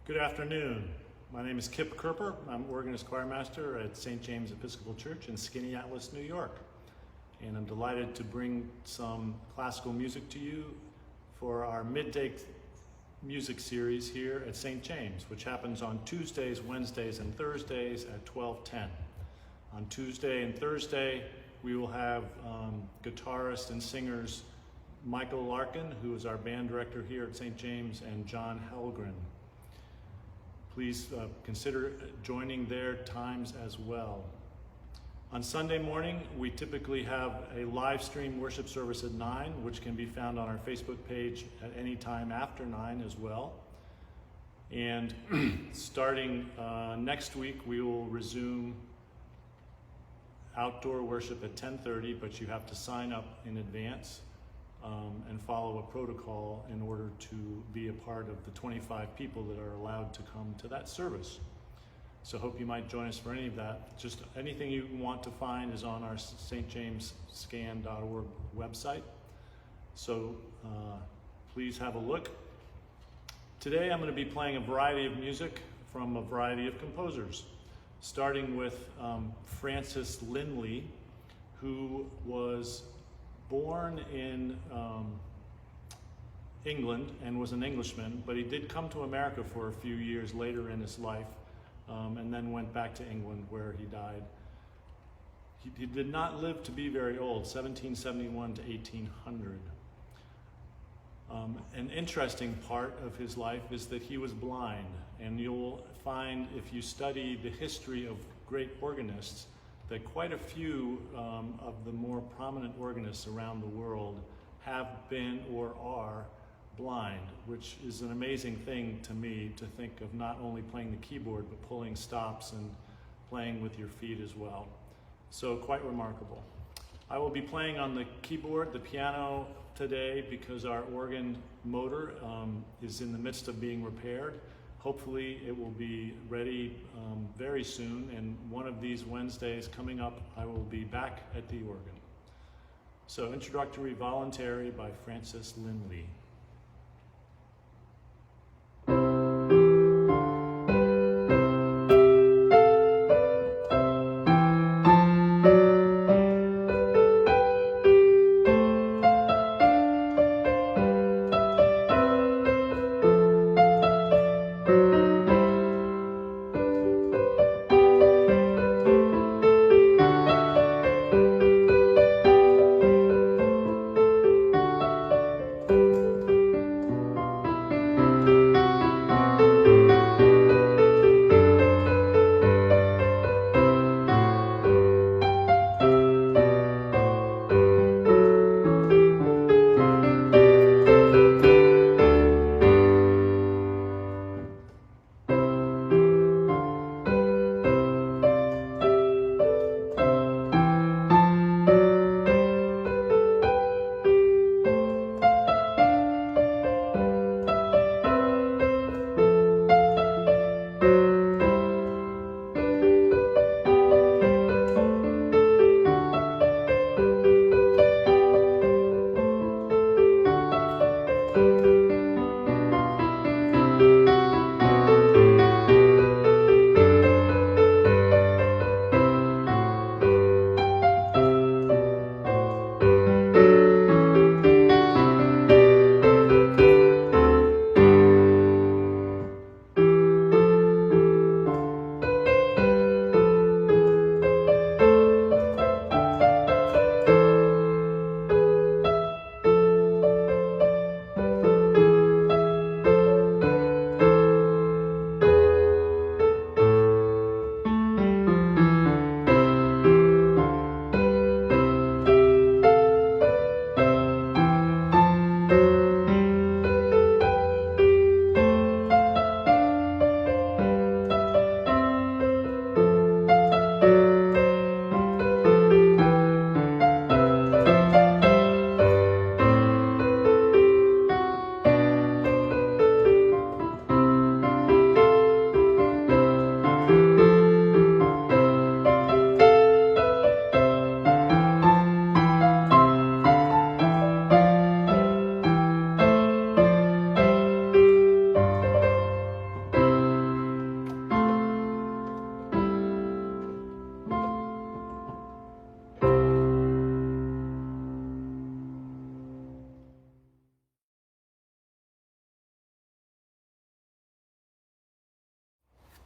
Good afternoon. My name is Kip Kerper. I'm organist choirmaster at St. James Episcopal Church in Skaneateles, New York. And I'm delighted to bring some classical music to you for our midday music series here at St. James, which happens on Tuesdays, Wednesdays, and Thursdays at 12:10. On Tuesday and Thursday, we will have guitarist and singers Michael Larkin, who is our band director here at St. James, and John Helgren. Please consider joining their times as well. On Sunday morning, we typically have a live stream worship service at 9, which can be found on our Facebook page at any time after 9 as well. And starting next week, we will resume outdoor worship at 10:30, but you have to sign up in advance and follow a protocol in order to be a part of the 25 people that are allowed to come to that service. So hope you might join us for any of that. Just anything you want to find is on our stjamesscan.org website. So please have a look. Today I'm going to be playing a variety of music from a variety of composers, starting with Francis Linley, who was born in England and was an Englishman, but he did come to America for a few years later in his life, and then went back to England where he died. He did not live to be very old, 1771 to 1800. An interesting part of his life is that he was blind, and you'll find if you study the history of great organists that quite a few of the more prominent organists around the world have been or are blind, which is an amazing thing to me, to think of not only playing the keyboard but pulling stops and playing with your feet as well. So quite remarkable. I will be playing on the keyboard, the piano today, because our organ motor is in the midst of being repaired. Hopefully it will be ready very soon, and one of these Wednesdays coming up, I will be back at the organ. So Introductory Voluntary by Francis Linley.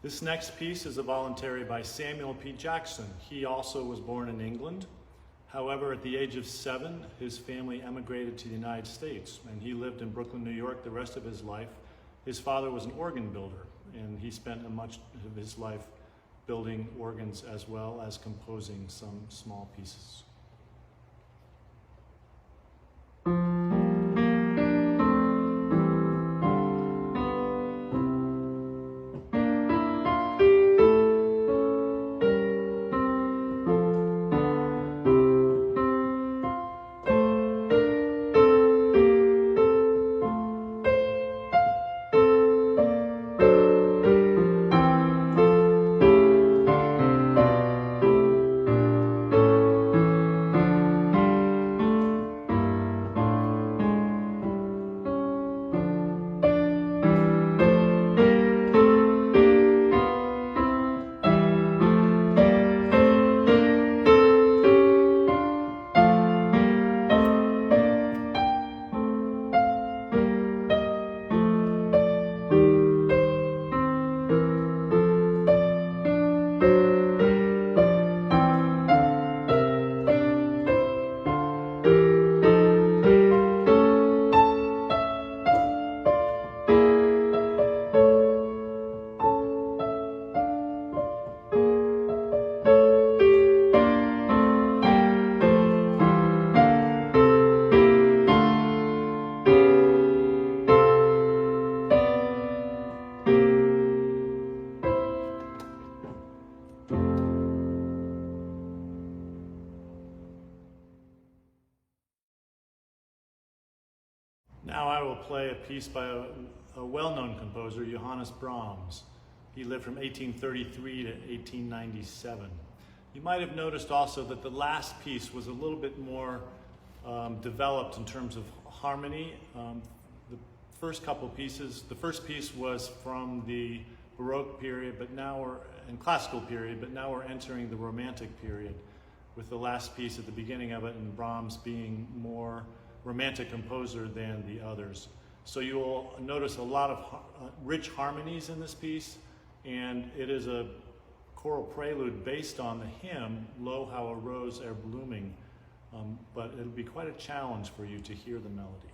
This next piece is a voluntary by Samuel P. Jackson. He also was born in England. However, at the age of 7, his family emigrated to the United States, and he lived in Brooklyn, New York the rest of his life. His father was an organ builder, and he spent much of his life building organs as well as composing some small pieces. Now I will play a piece by a well-known composer, Johannes Brahms. He lived from 1833 to 1897. You might have noticed also that the last piece was a little bit more developed in terms of harmony. The first couple pieces, the first piece was from the Baroque period, and classical period, but now we're entering the Romantic period, with the last piece at the beginning of it, and Brahms being more romantic composer than the others. So you will notice a lot of rich harmonies in this piece, and it is a choral prelude based on the hymn, Lo, How a Rose Ere Blooming, but it'll be quite a challenge for you to hear the melody.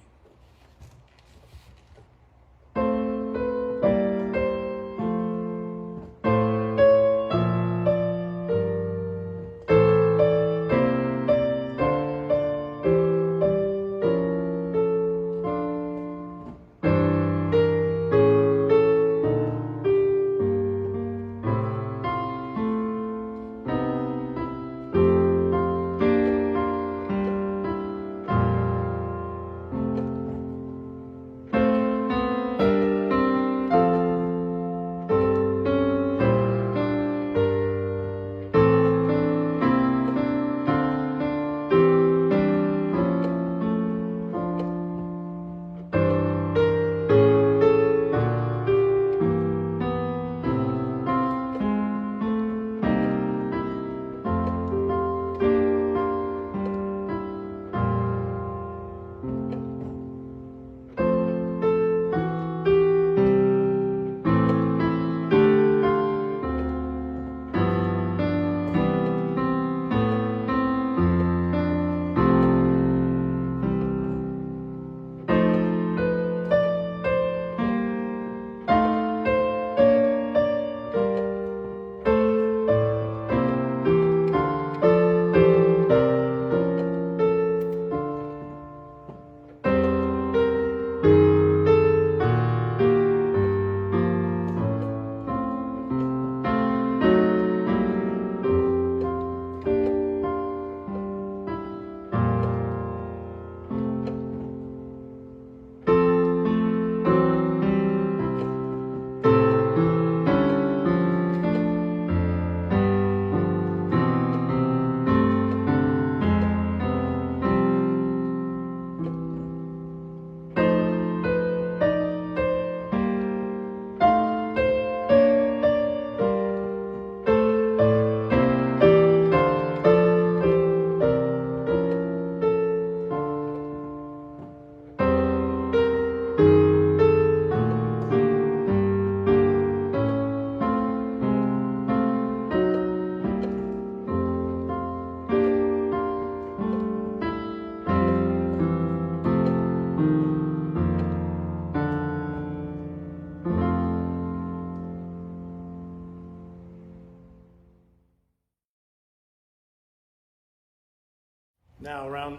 Now, around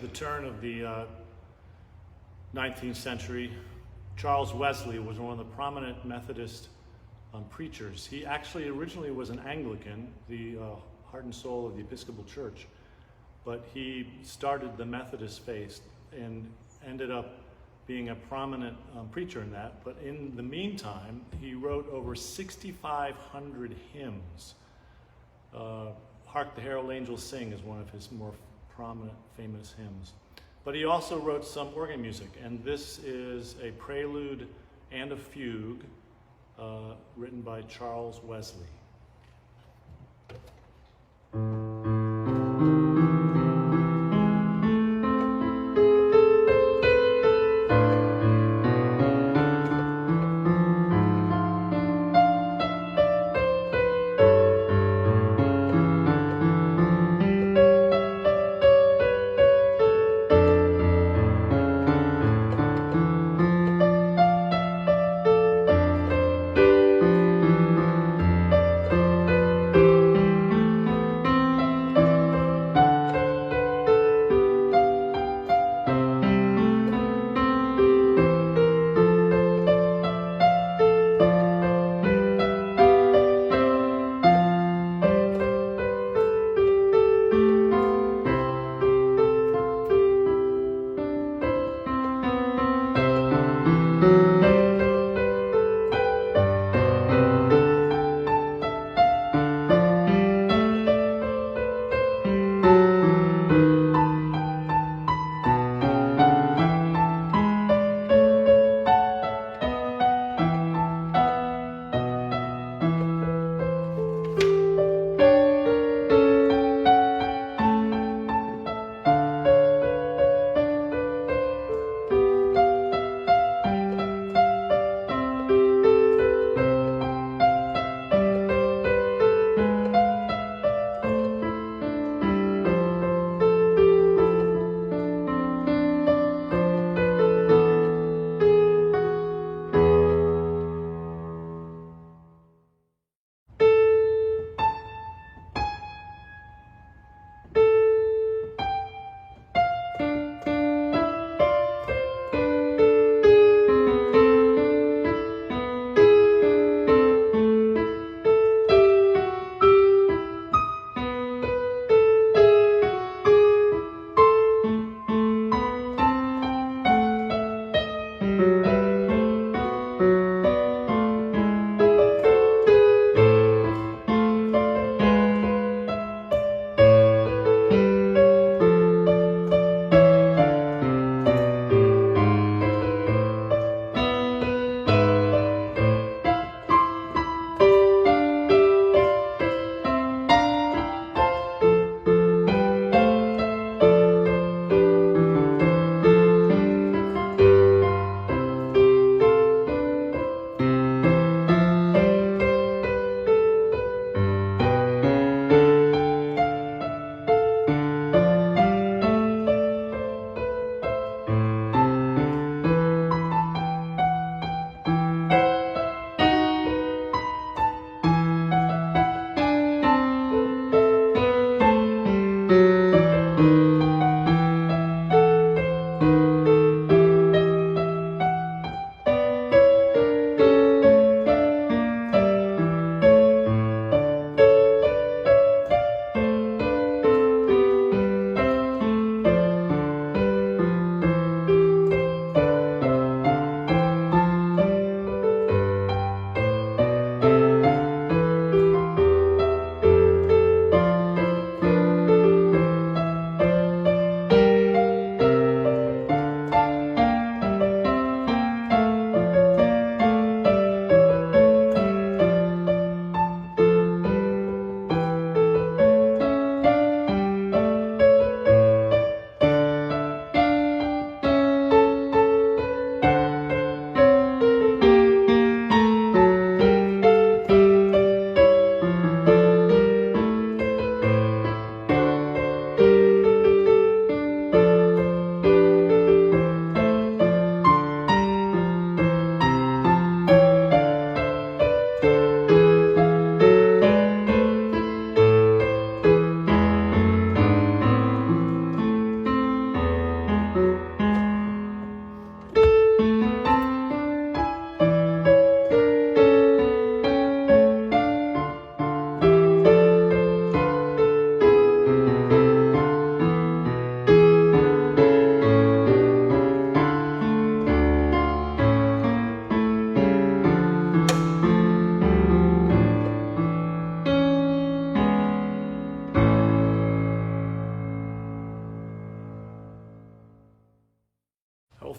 the turn of the 19th century, Charles Wesley was one of the prominent Methodist preachers. He actually originally was an Anglican, the heart and soul of the Episcopal Church, but he started the Methodist faith and ended up being a prominent preacher in that. But in the meantime, he wrote over 6,500 hymns. Hark the Herald Angels Sing is one of his more prominent, famous hymns. But he also wrote some organ music, and this is a prelude and a fugue written by Charles Wesley.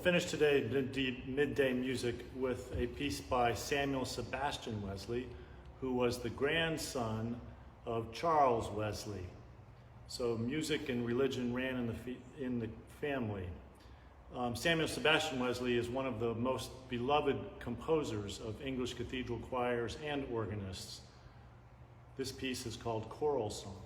finish today midday music with a piece by Samuel Sebastian Wesley, who was the grandson of Charles Wesley. So music and religion ran in the family. Samuel Sebastian Wesley is one of the most beloved composers of English cathedral choirs and organists. This piece is called Choral Song.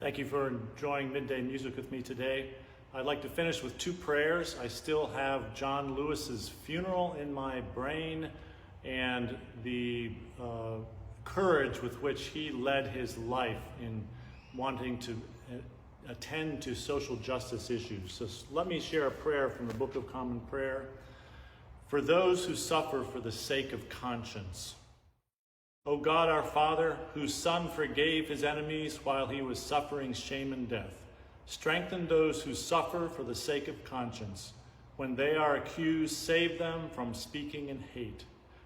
Thank you for enjoying midday music with me today. I'd like to finish with two prayers. I still have John Lewis's funeral in my brain and the courage with which he led his life in wanting to attend to social justice issues. So let me share a prayer from the Book of Common Prayer. For those who suffer for the sake of conscience. O God, our Father, whose Son forgave his enemies while he was suffering shame and death, strengthen those who suffer for the sake of conscience. When they are accused, save them from speaking in hate.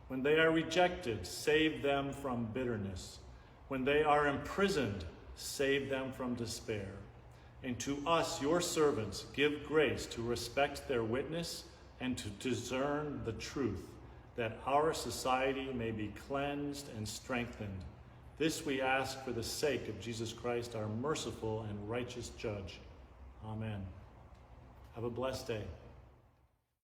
When they are rejected, save them from bitterness. When they are imprisoned, save them from despair. And to us, your servants, give grace to respect their witness and to discern the truth, that our society may be cleansed and strengthened This we ask for the sake of Jesus Christ, our merciful and righteous judge. Amen. Have a blessed day.